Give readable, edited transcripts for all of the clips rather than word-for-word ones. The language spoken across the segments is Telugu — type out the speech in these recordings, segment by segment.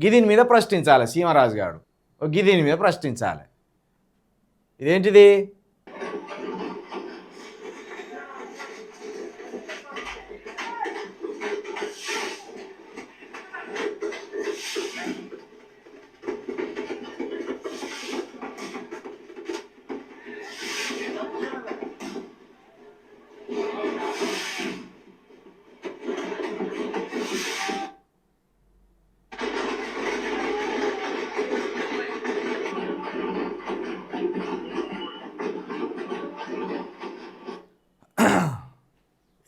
గిదీని మీద ప్రశ్నించాలి సీమరాజు గారు, గిదీని మీద ప్రశ్నించాలి. ఇదేంటిది?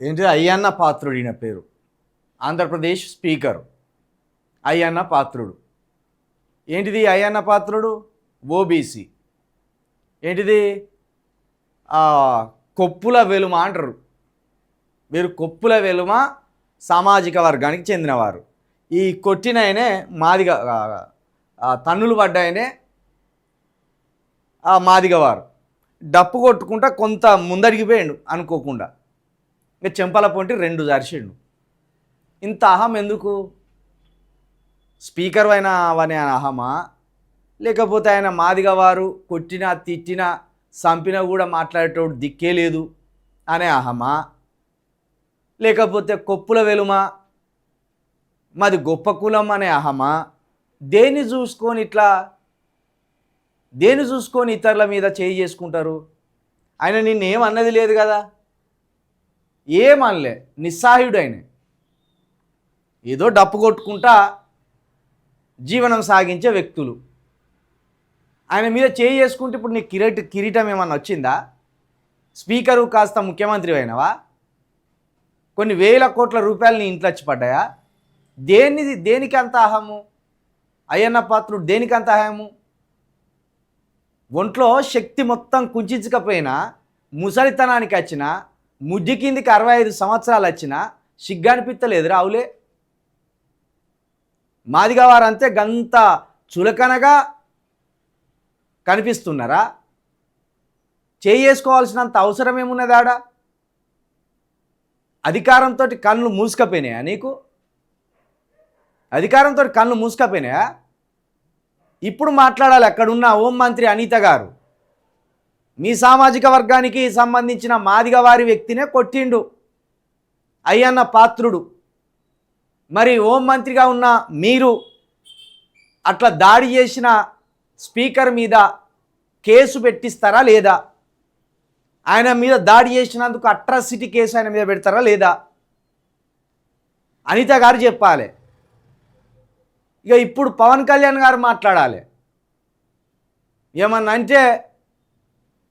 ఏంటి? అయ్యన్న పాత్రుడు ఈయన పేరు. ఆంధ్రప్రదేశ్ స్పీకరు అయ్యన్న పాత్రుడు. ఏంటిది అయ్యన్న పాత్రుడు? ఓబీసీ. ఏంటిది? కొప్పుల వెలుమ అంటారు. వీరు కొప్పుల వెలుమ సామాజిక వర్గానికి చెందినవారు. ఈ కొట్టినయనే మాదిగ, తన్నులు పడ్డాయనే మాదిగవారు. డప్పు కొట్టుకుంటా కొంత ముందడిగిపోయాడు అనుకోకుండా, ఇంకా చెంపల పొంటి 2 జరిచిండు. ఇంత అహం ఎందుకు? స్పీకర్ అయినా అవనే అహమా, లేకపోతే ఆయన మాదిగవారు కొట్టినా తిట్టినా చంపినా కూడా మాట్లాడేటోడు దిక్కే లేదు అనే అహమా, లేకపోతే కొప్పుల వెలుమ మాది గొప్ప కులం అనే అహమా? దేన్ని చూసుకొని ఇతరుల మీద చేయి చేసుకుంటారు? ఆయన నిన్నేమన్నది లేదు కదా, ఏమనలే, నిస్సాయుడు ఆయన. ఏదో డప్పు కొట్టుకుంటా జీవనం సాగించే వ్యక్తులు. ఆయన మీద చేయి చేసుకుంటే ఇప్పుడు నీ కిరీటం ఏమన్నా వచ్చిందా? స్పీకరు కాస్త ముఖ్యమంత్రి అయినవా? కొన్ని వేల కోట్ల రూపాయలు నీ ఇంట్లో వచ్చి పడ్డాయా? దేనికి అంత అహము? అయ్యన్న పాత్రుడు దేనికి అంత అహము? ఒంట్లో శక్తి మొత్తం కుంచకపోయినా, ముసలితనానికి వచ్చిన, ముడ్డి కిందికి 65 సంవత్సరాలు వచ్చినా సిగ్గనిపిత్తలేదురా అవులే? మాదిగా వారంతే గంత చులకనగా కనిపిస్తున్నారా? చేసుకోవాల్సినంత అవసరం ఏమున్నది ఆడ? అధికారంతో కళ్ళు మూసుకపోయినాయా నీకు? అధికారంతో కళ్ళు మూసుకపోయినాయా? ఇప్పుడు మాట్లాడాలి అక్కడున్న హోంమంత్రి అనిత గారు. మీ సామాజిక వర్గానికి సంబంధించిన మాదిగవారి వ్యక్తినే కొట్టిండు అయ్యన్న పాత్రుడు. మరి హోంమంత్రిగా ఉన్న మీరు అట్లా దాడి చేసిన స్పీకర్ మీద కేసు పెట్టిస్తారా లేదా? ఆయన మీద దాడి చేసినందుకు అట్రాసిటీ కేసు ఆయన మీద పెడతారా లేదా? అనిత గారు చెప్పాలి. ఇక ఇప్పుడు పవన్ కళ్యాణ్ గారు మాట్లాడాలి. ఏమన్నా అంటే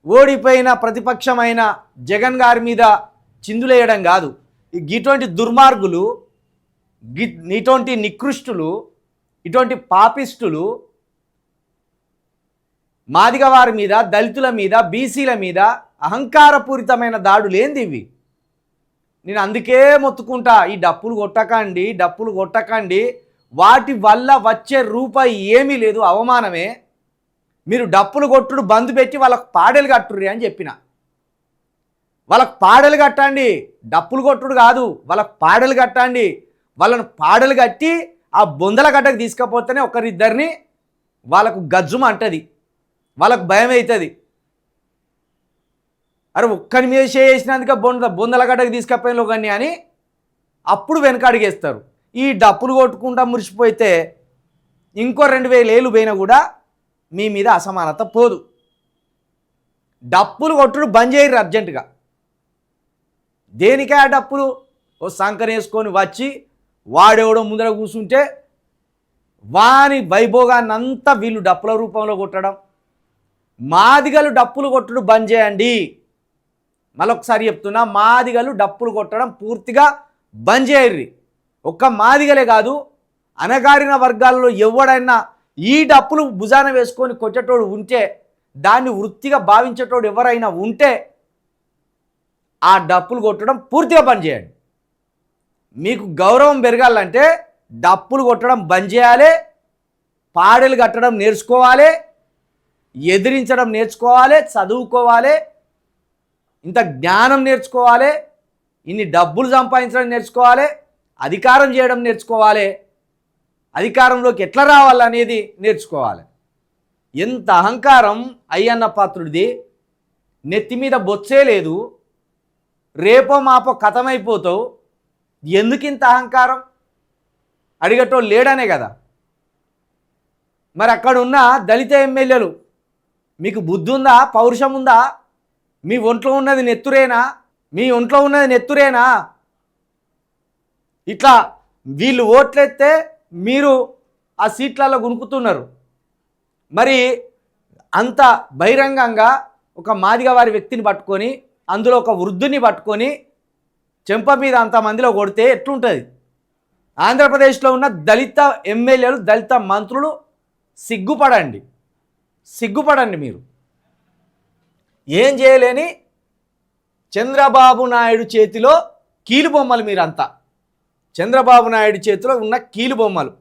ఓడిపోయిన ప్రతిపక్షమైన జగన్ గారి మీద చిందులేయడం కాదు. ఇటువంటి దుర్మార్గులు, ఇటువంటి నికృష్టులు, ఇటువంటి పాపిస్టులు మాదిగ వారి మీద, దళితుల మీద, బీసీల మీద అహంకారపూరితమైన దాడులు ఏంది ఇవి? నేను అందుకే మొత్తుకుంటా, ఈ డప్పులు కొట్టకండి. వాటి వల్ల వచ్చే రూపాయి ఏమీ లేదు, అవమానమే. మీరు డప్పులు కొట్టుడు బంద్ పెట్టి వాళ్ళకు పాడెలు కట్టుర్రి అని చెప్పిన. వాళ్ళకు పాడెలు కట్టండి, డప్పులు కొట్టుడు కాదు, వాళ్ళకు పాడెలు కట్టండి. వాళ్ళను పాడెలు కట్టి ఆ బొందల గడ్డకు తీసుకపోతేనే ఒకరిద్దరిని వాళ్ళకు గజ్జుమ అంటది, వాళ్ళకు భయం అవుతుంది. అరే ఒక్కరి మీద చేసినందుకే బొందల గడ్డకు తీసుకపోయిన కానీ అని అప్పుడు వెనకడిగేస్తారు. ఈ డప్పులు కొట్టుకుంటా మురిసిపోతే ఇంకో 2000 ఏళ్ళు పోయినా కూడా మీ మీద అసమానత పోదు. డప్పులు కొట్టుడు బంద్ చేయరు అర్జెంటుగా. దేనికే ఆ డప్పులు? ఓ సంకన వేసుకొని వచ్చి వాడెవడో ముందర కూర్చుంటే వాని వైభోగాన్నంతా వీళ్ళు డప్పుల రూపంలో కొట్టడం. మాదిగలు డప్పులు కొట్టుడు బంద్ చేయండి. మరొకసారి చెప్తున్నా, మాదిగలు డప్పులు కొట్టడం పూర్తిగా బంద్ చేయర్రి. ఒక్క మాదిగలే కాదు, అనగారిన వర్గాల్లో ఎవడైనా ఈ డప్పులు భుజాన వేసుకొని కొట్టేటోడు ఉంటే, దాన్ని వృత్తిగా భావించేటోడు ఎవరైనా ఉంటే ఆ డప్పులు కొట్టడం పూర్తిగా బంద్ చేయండి. మీకు గౌరవం పెరగాలంటే డప్పులు కొట్టడం బంద్ చేయాలి, పాడెలు కట్టడం నేర్చుకోవాలి, ఎదిరించడం నేర్చుకోవాలి, చదువుకోవాలి, ఇంత జ్ఞానం నేర్చుకోవాలి, ఇన్ని డబ్బులు సంపాదించడం నేర్చుకోవాలి, అధికారం చేయడం నేర్చుకోవాలి. అధికారంలోకి ఎట్లా రావాలనేది నేర్చుకోవాలి. ఎంత అహంకారం అయ్యన్న పాత్రుడిది, నెత్తి మీద బొచ్చే లేదు, రేపో మాపో కథమైపోతావు, ఎందుకు ఇంత అహంకారం? అడిగటోళ్ళు లేడనే కదా. మరి అక్కడ ఉన్న దళిత ఎమ్మెల్యేలు మీకు బుద్ధి ఉందా, పౌరుషం ఉందా? మీ ఒంట్లో ఉన్నది నెత్తురేనా? మీ ఒంట్లో ఉన్నది నెత్తురేనా? ఇట్లా వీళ్ళు ఓట్లెత్తే మీరు ఆ సీట్లలో గునుకుతున్నారు. మరి అంత బహిరంగంగా ఒక మాదిగ వారి వ్యక్తిని పట్టుకొని, అందులో ఒక వృద్ధుని పట్టుకొని చెంప మీద అంతమందిలో కొడితే ఎట్లుంటుంది? ఆంధ్రప్రదేశ్లో ఉన్న దళిత ఎమ్మెల్యేలు, దళిత మంత్రులు సిగ్గుపడండి, సిగ్గుపడండి. మీరు ఏం చేయలేని చంద్రబాబు నాయుడు చేతిలో కీలుబొమ్మలు మీరంతా. చంద్రబాబు నాయుడు చేతిలో ఉన్న కీలుబొమ్మలు.